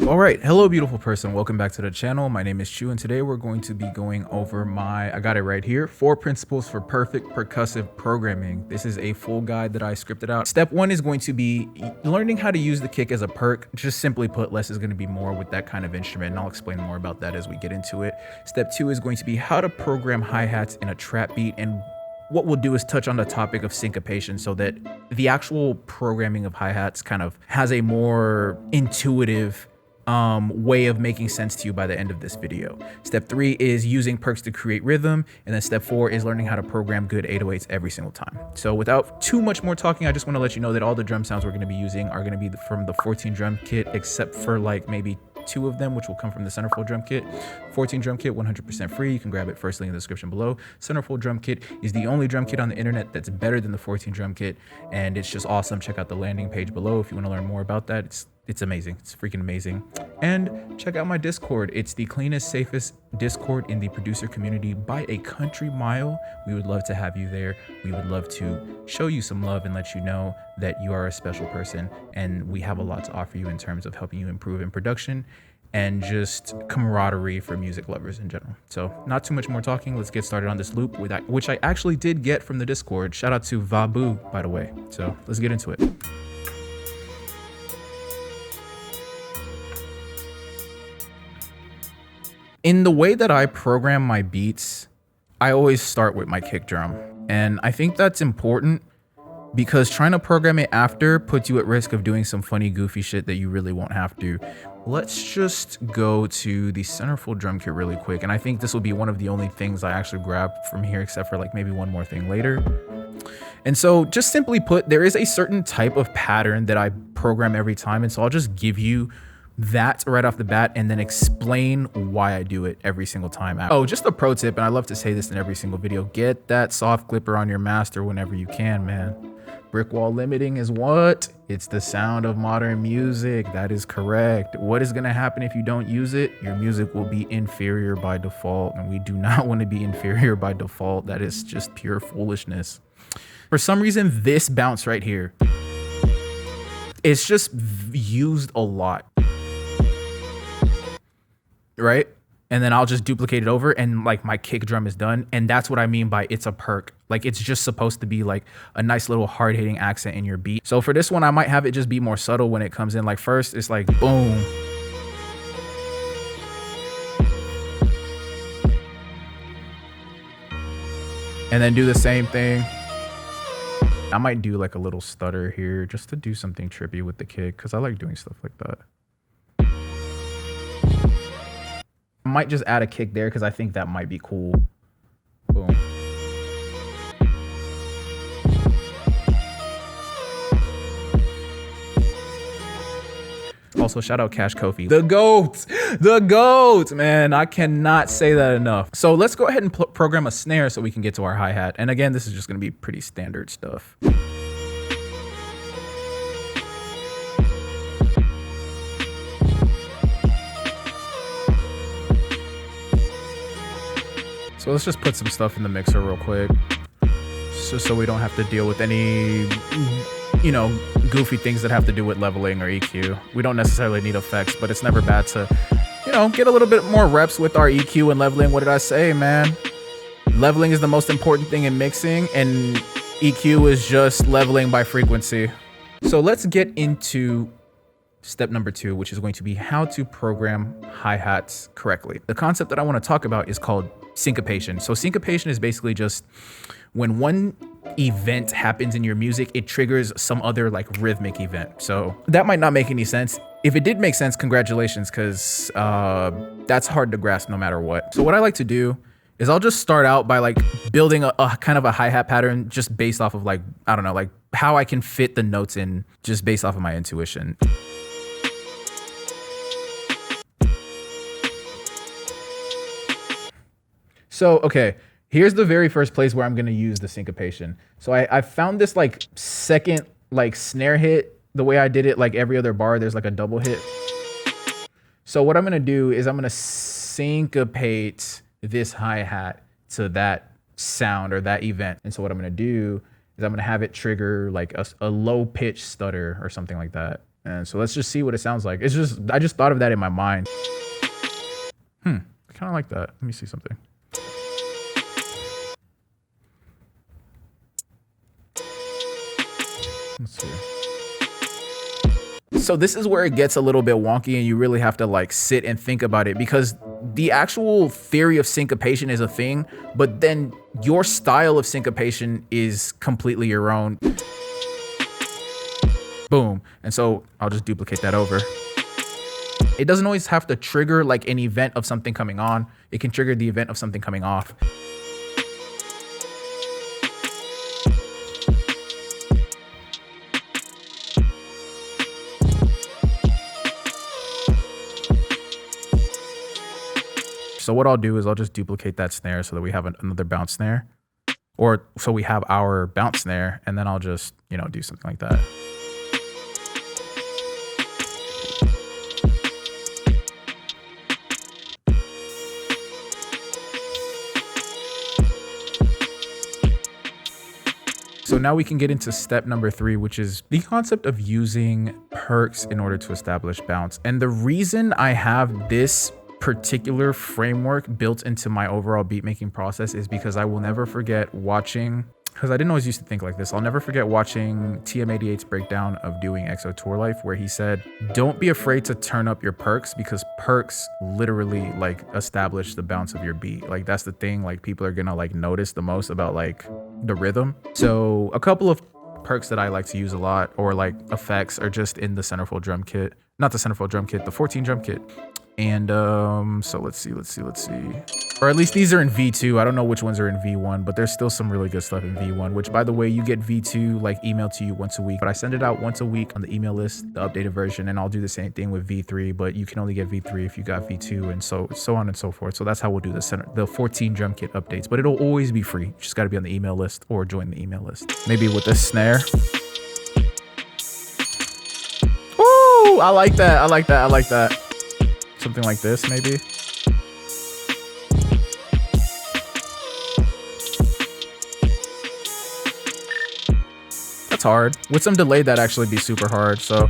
All right, hello beautiful person, welcome back to the channel. My name is Chu and today we're going to be going over I got it right here, 4 principles for perfect percussive programming. This is a full guide that I scripted out. Step 1 is going to be learning how to use the kick as a perk. Just simply put, less is going to be more with that kind of instrument, and I'll explain more about that as we get into it. Step 2 is going to be how to program hi-hats in a trap beat, and what we'll do is touch on the topic of syncopation so that the actual programming of hi-hats kind of has a more intuitive way of making sense to you by the end of this video. Step 3 is using perks to create rhythm, and then step 4 is learning how to program good 808s every single time. So without too much more talking, I just want to let you know that all the drum sounds we're going to be using are going to be from the 14 drum kit, except for like maybe 2 of them, which will come from the Centerfold drum kit. 14 drum kit, 100% free. You can grab it first, link in the description below. Centerfold drum kit is the only drum kit on the internet that's better than the 14 drum kit, and it's just awesome. Check out the landing page below if you want to learn more about that. It's amazing. It's freaking amazing. And check out my Discord. It's the cleanest, safest Discord in the producer community by a country mile. We would love to have you there. We would love to show you some love and let you know that you are a special person, and we have a lot to offer you in terms of helping you improve in production and just camaraderie for music lovers in general. So not too much more talking. Let's get started on this loop, which I actually did get from the Discord. Shout out to Vabu, by the way. So let's get into it. In the way that I program my beats, I always start with my kick drum. And I think that's important because trying to program it after puts you at risk of doing some funny, goofy shit that you really won't have to. Let's just go to the Centerfold drum kit really quick. And I think this will be one of the only things I actually grab from here, except for like maybe one more thing later. And so just simply put, there is a certain type of pattern that I program every time. And so I'll just give you that right off the bat and then explain why I do it every single time. Oh, just a pro tip, and I love to say this in every single video: get that soft clipper on your master whenever you can, man. Brick wall limiting is what? It's the sound of modern music. That is correct. What is going to happen if you don't use it? Your music will be inferior by default, and we do not want to be inferior by default. That is just pure foolishness. For some reason, this bounce right here, it's just used a lot. Right? And then I'll just duplicate it over and like my kick drum is done. And that's what I mean by it's a perk. Like it's just supposed to be like a nice little hard hitting accent in your beat. So for this one, I might have it just be more subtle when it comes in. Like first it's like boom. And then do the same thing. I might do like a little stutter here just to do something trippy with the kick, because I like doing stuff like that. I might just add a kick there because I think that might be cool. Boom. Also, shout out Cash Kofi. The GOAT, man. I cannot say that enough. So let's go ahead and program a snare so we can get to our hi-hat. And again, this is just going to be pretty standard stuff. So let's just put some stuff in the mixer real quick, just so we don't have to deal with any, goofy things that have to do with leveling or EQ. We don't necessarily need effects, but it's never bad to, get a little bit more reps with our EQ and leveling. What did I say, man? Leveling is the most important thing in mixing, and EQ is just leveling by frequency. So let's get into step number 2, which is going to be how to program hi-hats correctly. The concept that I want to talk about is called syncopation. So syncopation is basically just when one event happens in your music, it triggers some other like rhythmic event. So that might not make any sense. If it did make sense, congratulations, because that's hard to grasp no matter what. So what I like to do is I'll just start out by like building a kind of a hi-hat pattern just based off of like, I don't know, like how I can fit the notes in just based off of my intuition. So, okay, here's the very first place where I'm going to use the syncopation. So I found this like second like snare hit. The way I did it, like every other bar, there's like a double hit. So what I'm going to do is I'm going to syncopate this hi-hat to that sound or that event. And so what I'm going to do is I'm going to have it trigger like a low pitch stutter or something like that. And so let's just see what it sounds like. It's just, I just thought of that in my mind. I kind of like that. Let me see something. Let's see. So this is where it gets a little bit wonky and you really have to like sit and think about it, because the actual theory of syncopation is a thing, but then your style of syncopation is completely your own. Boom. And so I'll just duplicate that over. It doesn't always have to trigger like an event of something coming on. It can trigger the event of something coming off. So what I'll do is I'll just duplicate that snare so that we have another bounce snare, or so we have our bounce snare, and then I'll just, you know, do something like that. So now we can get into step number 3, which is the concept of using perks in order to establish bounce. And the reason I have this particular framework built into my overall beat making process is because I will never forget watching, because I didn't always used to think like this, I'll never forget watching TM88's breakdown of doing EXO Tour Life, where he said, don't be afraid to turn up your perks, because perks literally like establish the bounce of your beat. Like that's the thing, like people are gonna like notice the most about like the rhythm. So a couple of perks that I like to use a lot, or like effects, are just in the centerfold drum kit, not the centerfold drum kit, the 14 drum kit. And so let's see. Or at least these are in V2. I don't know which ones are in V1, but there's still some really good stuff in V1, which by the way, you get V2 like emailed to you once a week, but I send it out once a week on the email list, the updated version. And I'll do the same thing with V3, but you can only get V3 if you got V2, and so on and so forth. So that's how we'll do the 14 drum kit updates, but it'll always be free. You just got to be on the email list or join the email list. Maybe with this snare. Ooh, I like that. Something like this, maybe. That's hard. With some delay, that'd actually be super hard. So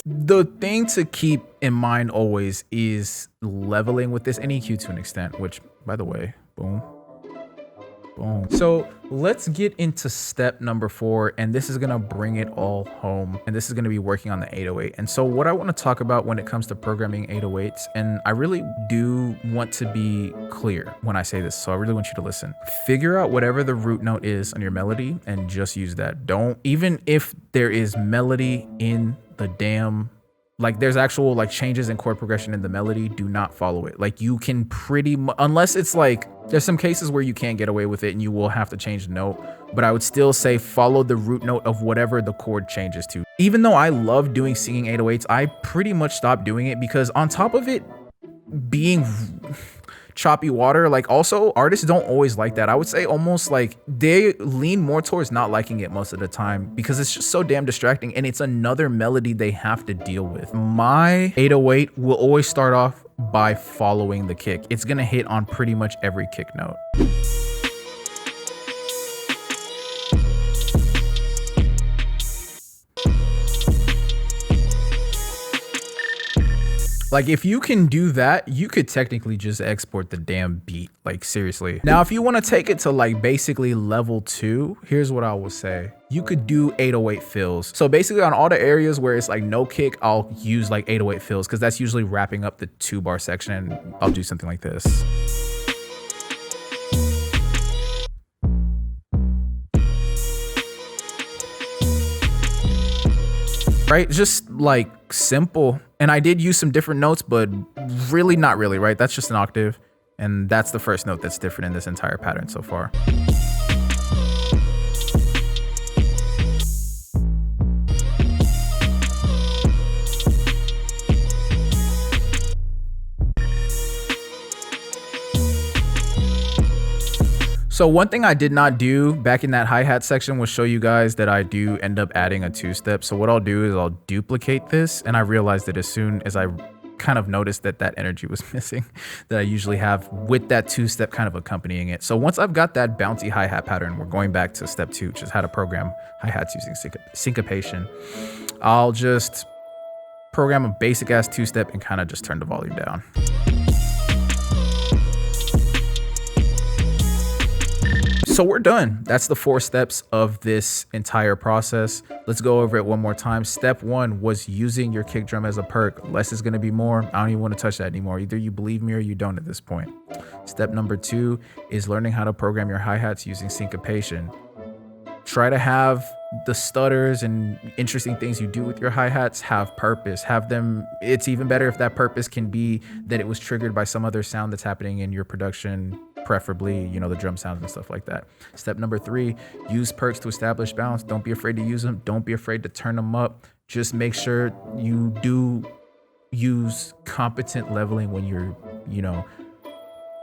the thing to keep in mind always is leveling with this, and EQ to an extent, which by the way, boom. So let's get into step number 4, and this is gonna bring it all home, and this is gonna be working on the 808. And so what I want to talk about when it comes to programming 808s, and I really do want to be clear when I say this, so I really want you to listen. Figure out whatever the root note is on your melody and just use that. Don't, even if there is melody in the damn, like there's actual like changes in chord progression in the melody, do not follow it. Like you can pretty much, unless it's like, there's some cases where you can't get away with it and you will have to change the note, but I would still say follow the root note of whatever the chord changes to. Even though I love doing singing 808s, I pretty much stopped doing it because on top of it being choppy water, like also artists don't always like that. I would say almost like they lean more towards not liking it most of the time because it's just so damn distracting, and it's another melody they have to deal with. My 808 will always start off by following the kick. It's gonna hit on pretty much every kick note. Like if you can do that, you could technically just export the damn beat, like seriously. Now, if you want to take it to like basically level 2, here's what I will say. You could do 808 fills. So basically on all the areas where it's like no kick, I'll use like 808 fills because that's usually wrapping up the 2-bar section, and I'll do something like this. Right? Just like simple. And I did use some different notes, but really not really, right? That's just an octave. And that's the first note that's different in this entire pattern so far. So one thing I did not do back in that hi-hat section was show you guys that I do end up adding a 2-step. So what I'll do is I'll duplicate this, and I realized that as soon as I kind of noticed that that energy was missing that I usually have with that two-step kind of accompanying it. So once I've got that bouncy hi-hat pattern, we're going back to step 2, which is how to program hi-hats using syncopation. I'll just program a basic ass two-step and kind of just turn the volume down. So we're done. That's the 4 steps of this entire process. Let's go over it one more time. Step 1 was using your kick drum as a perk. Less is going to be more. I don't even want to touch that anymore. Either you believe me or you don't at this point. Step number 2 is learning how to program your hi-hats using syncopation. Try to have the stutters and interesting things you do with your hi-hats have purpose. Have them. It's even better if that purpose can be that it was triggered by some other sound that's happening in your production, preferably, you know, the drum sounds and stuff like that. Step number 3, use perks to establish balance. Don't be afraid to use them. Don't be afraid to turn them up. Just make sure you do use competent leveling when you're, you know,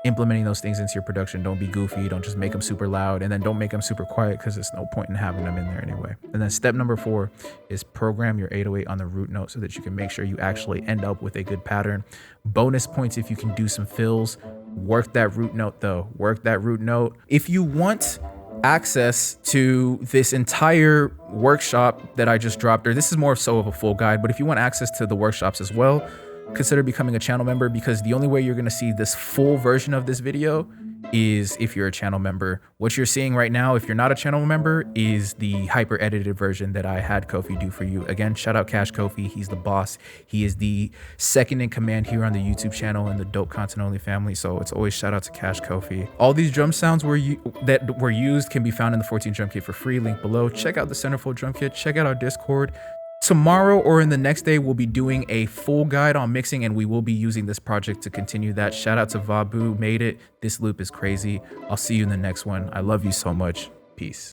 implementing those things into your production. Don't be goofy. Don't just make them super loud, and then don't make them super quiet because there's no point in having them in there anyway. And then step number 4 is program your 808 on the root note so that you can make sure you actually end up with a good pattern. Bonus points if you can do some fills. Work that root note though. Work that root note. If you want access to this entire workshop that I just dropped, or this is more so of a full guide, but if you want access to the workshops as well, consider becoming a channel member, because the only way you're going to see this full version of this video is if you're a channel member. What you're seeing right now, if you're not a channel member, is the hyper edited version that I had Kofi do for you. Again, shout out Cash Kofi. He's the boss. He is the second in command here on the YouTube channel and the Dope Content Only family. So it's always shout out to Cash Kofi. All these drum sounds that were used can be found in the 14 drum kit for free. Link below. Check out the Centerfold drum kit. Check out our Discord. Tomorrow or in the next day, we'll be doing a full guide on mixing, and we will be using this project to continue that. Shout out to Vabu, made it. This loop is crazy. I'll see you in the next one. I love you so much. Peace.